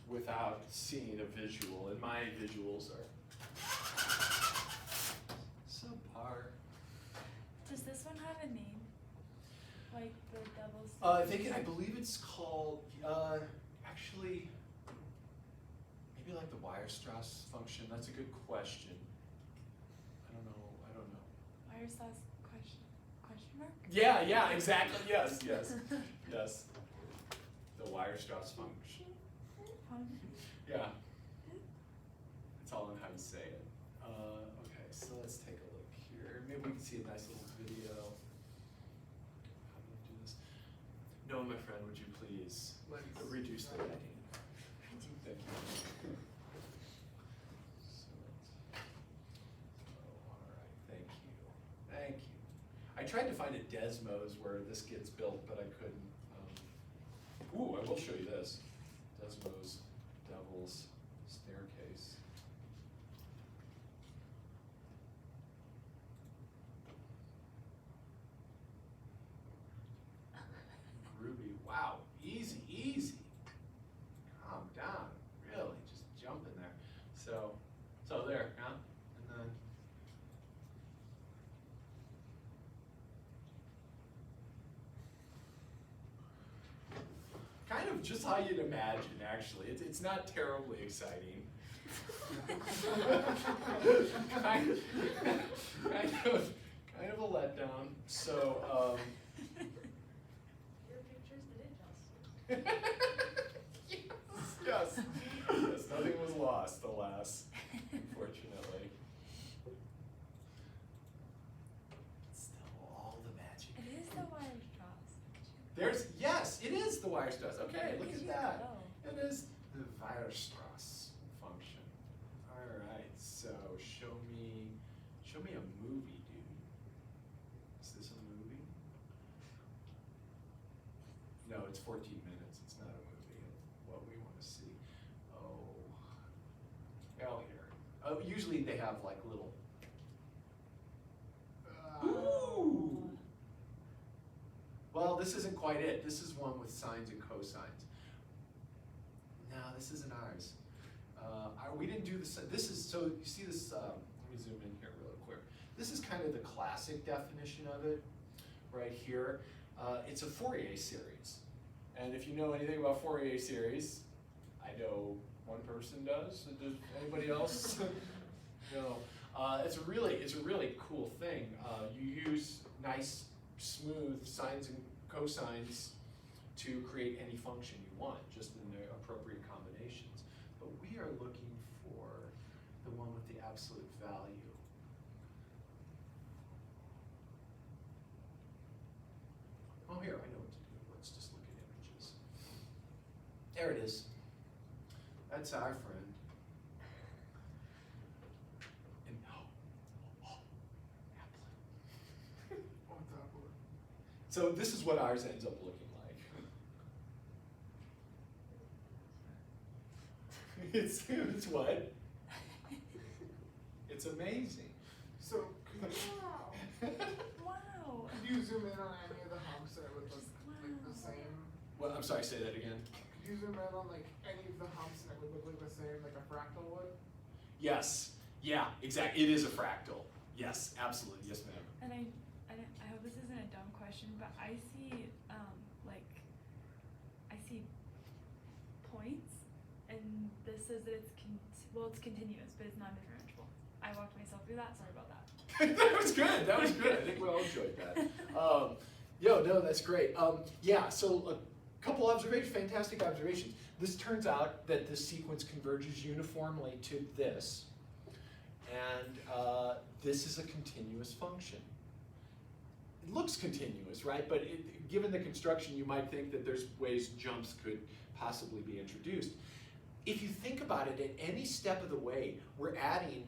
without seeing a visual, and my visuals are subpar. Does this one have a name? Like the devil's? I believe it's called, actually, maybe like the Weierstrass function. That's a good question. I don't know. Weierstrass question mark? Yeah, exactly. Yes. Yes. The Weierstrass function. Yeah. It's all in how you say it. Okay, so let's take a look here. Maybe we can see a nice little video. How do you do this? No, my friend, would you please reduce the lighting? Thank you. All right, thank you. I tried to find a Desmos where this gets built, but I couldn't. Ooh, I will show you this. Desmos Devil's Staircase. Groovy. Wow, easy. Calm down. Really, just jump in there. So there, huh? And then kind of just how you'd imagine, actually. It's not terribly exciting. kind of a letdown. So, Your pictures did it just. yes, nothing was lost, alas, unfortunately. Still all the magic. It is the Weierstrass. Yes, it is the Weierstrass. Okay, look Where did at you that. go? It is the Weierstrass function. All right, so show me a movie, dude. Is this a movie? No, it's 14 minutes. It's not a movie of what we want to see. Here. Usually they have like little. Ooh. Well, this isn't quite it. This is one with sines and cosines. No, this isn't ours. We didn't do this. This is, so you see this, let me zoom in here real quick. This is kind of the classic definition of it right here. It's a Fourier series. And if you know anything about Fourier series, I know one person does. Does anybody else? No. It's a really cool thing. You use nice, smooth sines and cosines to create any function you want, just in the appropriate combinations. But we are looking for the one with the absolute value. Oh, here, I know what to do. Let's just look at images. There it is. That's our friend. And What's up with it? so this is what ours ends up looking like. It's what? It's amazing. So, could you, Wow. could you zoom in on any of the humps that would look like the same? Well, I'm sorry, say that again. Could you zoom in on like any of the humps that would look like the same, like a fractal would? Yes. Yeah, exactly. It is a fractal. Yes, absolutely. Yes, ma'am. And I hope this isn't a dumb question, but I see I see points, and this says that it's it's continuous, but it's non-differentiable. I walked myself through that. Sorry about that. That was good. I think we all enjoyed that. No, that's great. Yeah, so a couple observations, fantastic observations. This turns out that the sequence converges uniformly to this. And this is a continuous function. It looks continuous, right? But given the construction, you might think that there's ways jumps could possibly be introduced. if you think about it, at any step of the way, we're adding,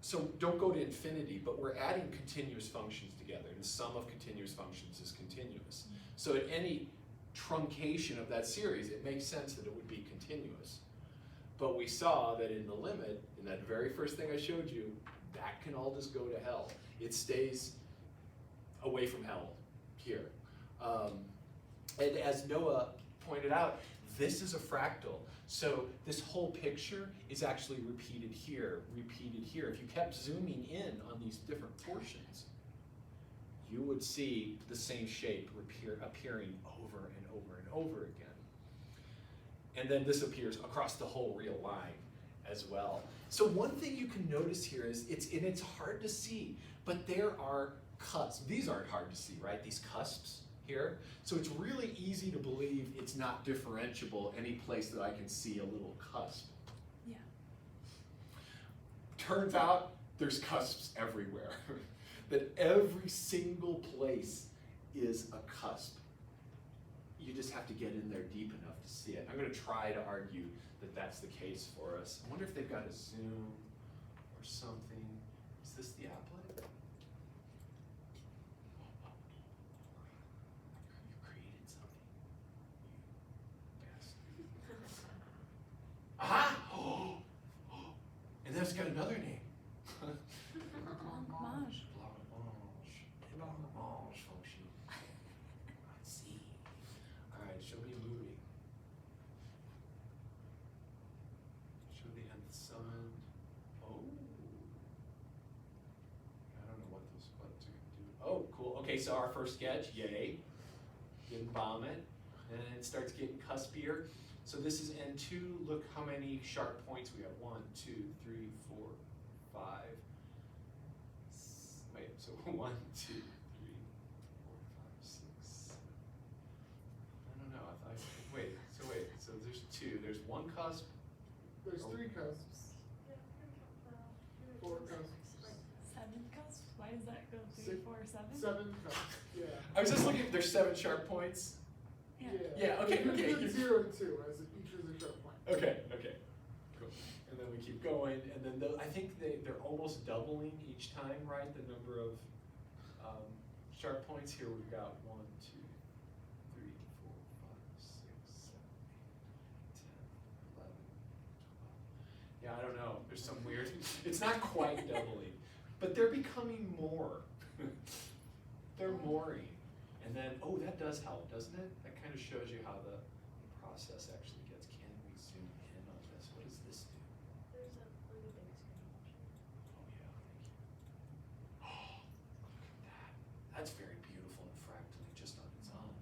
so don't go to infinity, but we're adding continuous functions together, and the sum of continuous functions is continuous. So at any truncation of that series, it makes sense that it would be continuous. But we saw that in the limit, in that very first thing I showed you, that can all just go to hell. It stays away from hell here. And as Noah pointed out, this is a fractal. So this whole picture is actually repeated here, repeated here. If you kept zooming in on these different portions, you would see the same shape appearing over and over and over again. And then this appears across the whole real line as well. So one thing you can notice here is, it's hard to see, but there are cusps. These aren't hard to see, right? These cusps here. So it's really easy to believe it's not differentiable any place that I can see a little cusp. Yeah. Turns out there's cusps everywhere. That every single place is a cusp. You just have to get in there deep enough to see it. I'm going to try to argue that that's the case for us. I wonder if they've got a zoom or something. Is this the applet? You created something. You bastard. Aha! Oh! And then it's got another name. Blancmange. Blancmange function. Let's see. All right, show me moving. Show the nth summand. Oh. I don't know what those buttons are going to do. Oh, cool. Okay, so our first sketch, yay. Didn't bomb it. And then it starts getting cuspier. So this is N2. Look how many sharp points we have. 1, 2, 3, 4, 5. Wait, so 1, 2, 3, 4, 5, 6. I don't know. Wait, so there's 2. There's 1 cusp. There's 3 cusps. Yeah, I'm gonna count 4 cusps. 7 cusps? Why does that go 3, Six- 4, 7? 7 cusps, yeah. I was just looking. There's 7 sharp points. Yeah, okay, You okay. can do 0 and 2, as each is a sharp point. Okay, cool. And then we keep going, and then I think they're almost doubling each time, right? The number of sharp points. Here we've got 1, 2, 3, 4, 5, 6, 7, 8, 10, 11, 12. Yeah, I don't know. There's some weird. It's not quite doubling, but they're becoming more. They're mooring. And then, oh, that does help, doesn't it? That kind of shows you how the process actually gets. Can we zoom in on this? What does this do? There's a really big screen option. Oh, yeah, thank you. Oh, look at that. That's very beautiful and fractally just on its own.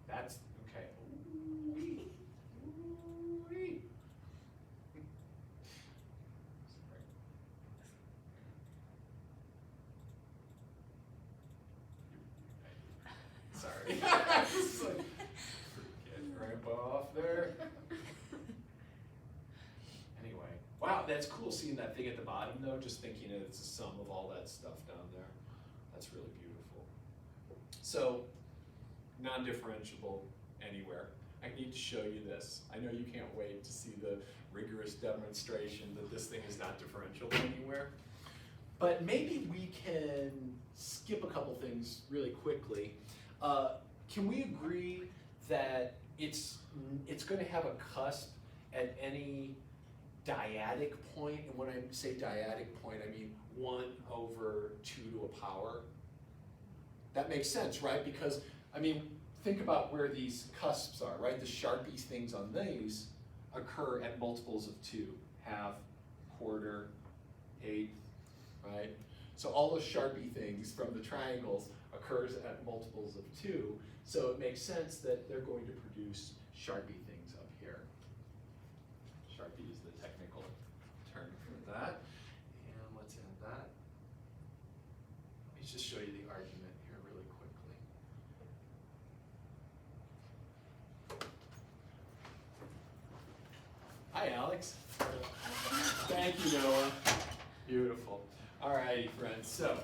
That's, okay. Ooh-wee. Ooh-wee. Sorry. Just like, get Grandpa off there. Anyway, wow, that's cool seeing that thing at the bottom though, just thinking it's a sum of all that stuff down there. That's really beautiful. So, non-differentiable anywhere. I need to show you this. I know you can't wait to see the rigorous demonstration that this thing is not differentiable anywhere. But maybe we can skip a couple things really quickly. Can we agree that it's going to have a cusp at any dyadic point? And when I say dyadic point, I mean 1 over 2 to a power. That makes sense, right? Because, I mean, think about where these cusps are, right? The Sharpie things on these occur at multiples of 2. Half, quarter, eighth, right? So all those Sharpie things from the triangles occurs at multiples of 2. So it makes sense that they're going to produce Sharpie things up here. Sharpie is the technical term for that. And let's add that. Let me just show you the argument here really quickly. Hi, Alex. Thank you, Noah. Beautiful. All righty, friends. So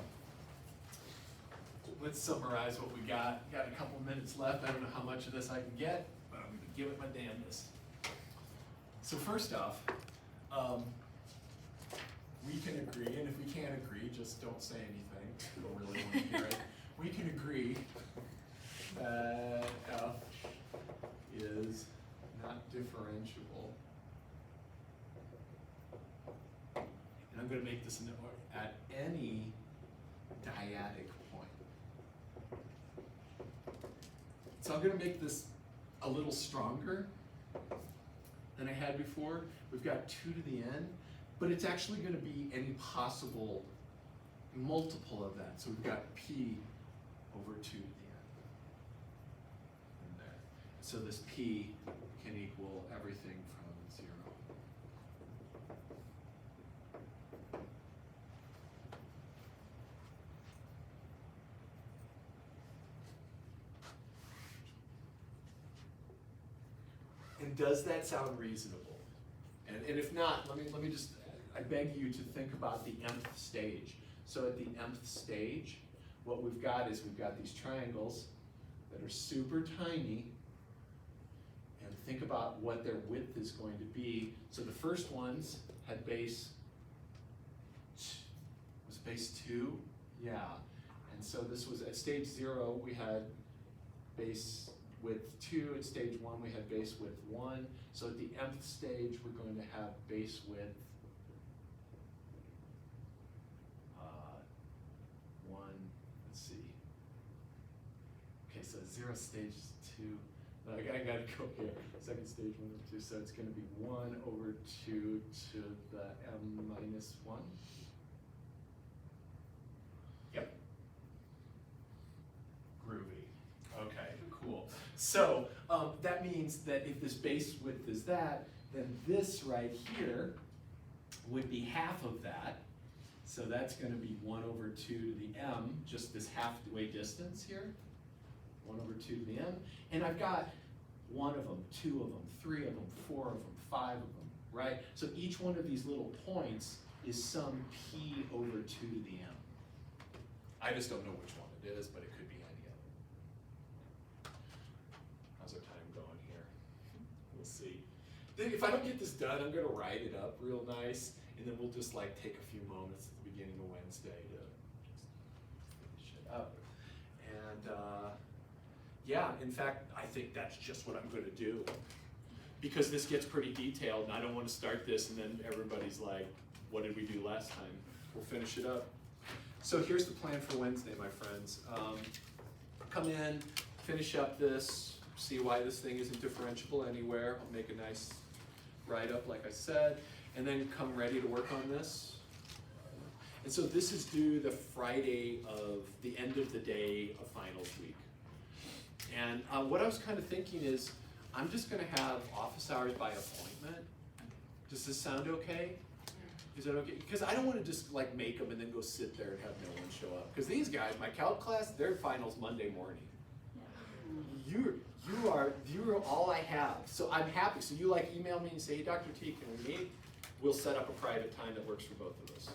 let's summarize what we got. Got a couple minutes left. I don't know how much of this I can get, but I'm going to give it my damnedest. So first off, we can agree, and if we can't agree, just don't say anything. We'll really want to hear it. We can agree that f is not differentiable. And I'm going to make this at any dyadic point. So I'm going to make this a little stronger than I had before. We've got 2 to the n, but it's actually going to be any possible multiple of that. So we've got p over 2 to the n in there. So this p can equal everything from 0. And does that sound reasonable? And if not, let me just, I beg you to think about the nth stage. So at the nth stage, what we've got is we've got these triangles that are super tiny, and think about what their width is going to be. So the first ones had base, was base 2? Yeah. And so this was at stage 0, we had base width 2. At stage 1, we had base width 1. So at the nth stage, we're going to have base width 1. Let's see. Okay, so 0 stage 2. No, I gotta go here. Second stage 1 over 2. So it's going to be 1 over 2 to the m minus 1. Yep. Groovy. Okay, cool. So that means that if this base width is that, then this right here would be half of that. So that's going to be 1 over 2 to the m, just this halfway distance here. 1 over 2 to the m. And I've got 1 of them, 2 of them, 3 of them, 4 of them, 5 of them, right? So each one of these little points is some p over 2 to the m. I just don't know which one it is, but it could be any of them. How's our time going here? We'll see. Then if I don't get this done, I'm going to write it up real nice, and then we'll just like take a few moments at the beginning of Wednesday to just finish it up. And yeah, in fact, I think that's just what I'm going to do. Because this gets pretty detailed, and I don't want to start this and then everybody's like, what did we do last time? We'll finish it up. So here's the plan for Wednesday, my friends. Come in, finish up this, see why this thing isn't differentiable anywhere. I'll make a nice write-up, like I said, and then come ready to work on this. And so this is due the Friday of the end of the day of finals week. And what I was kind of thinking is, I'm just going to have office hours by appointment. Does this sound okay? Is that okay? Because I don't want to just like make them and then go sit there and have no one show up. Because these guys, my calc class, their finals Monday morning. You are all I have. So I'm happy. So you like email me and say, hey, Dr. T, can we meet? We'll set up a private time that works for both of us.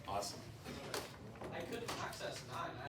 Awesome.